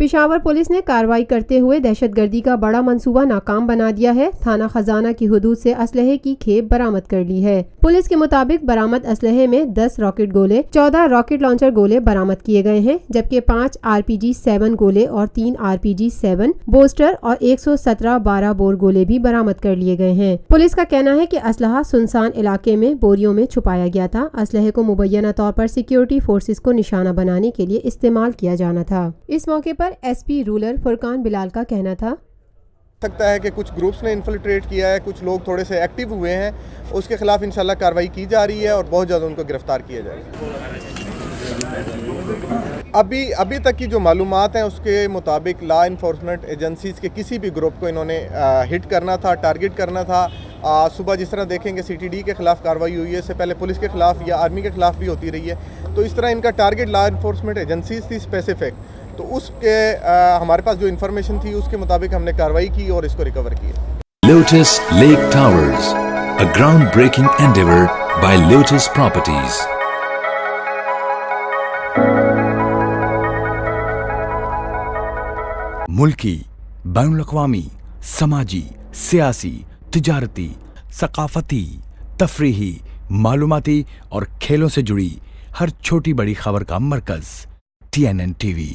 Peshawar police ने कार्रवाई करते हुए दहशतगर्दी का बड़ा मंसूबा नाकाम बना दिया है। थाना खजाना की हुदूद से असलहे की खेप बरामद कर ली है। पुलिस के मुताबिक बरामद असलहे में 10 रॉकेट गोले, 14 रॉकेट लॉन्चर गोले बरामद किए गए हैं, जबकि 5 RPG-7 गोले और 3 RPG-7 बोस्टर और 117 12 बोर गोले भी बरामद कर लिए गए हैं। पुलिस का कहना है कि असलहा सुनसान इलाके में बोरियों में छुपाया गया था। असलहे को मुबैना तौर पर सिक्योरिटी फोर्सेस को निशाना बनाने के लिए इस्तेमाल किया जाना था। इस मौके पर SP रूरल फुरकान बिलाल का कहना था, सकता है कि कुछ ग्रुप्स ने इन्फिल्ट्रेट किया है, कुछ लोग थोड़े से एक्टिव हुए हैं, उसके खिलाफ इंशाल्लाह कार्रवाई की जा रही है और बहुत ज़्यादा उनको गिरफ्तार किया जाएगा। अभी तक की जो मालूमात हैं उसके मुताबिक लॉ इन्फोर्समेंट एजेंसीज़ के किसी भी ग्रुप को इन्होंने हिट करना था, टारगेट करना था। सुबह जिस तरह देखेंगे CTD के खिलाफ कार्रवाई हुई है, इससे पहले पुलिस के खिलाफ या आर्मी के खिलाफ भी होती रही है। तो इस तरह इनका टारगेट लॉ इन्फोर्समेंट एजेंसीज थी स्पेसिफिक। तो उसके हमारे पास जो इन्फॉर्मेशन थी उसके मुताबिक हमने कार्रवाई की और इसको रिकवर किया। Lotus Lake Towers, a ground breaking endeavour by Lotus Properties. मुल्की, बैनुल-अक़वामी, समाजी, सियासी, तिजारती, सकाफती, तफरीही, मालूमाती और खेलों से जुड़ी हर छोटी बड़ी खबर का मरकज TNN TV।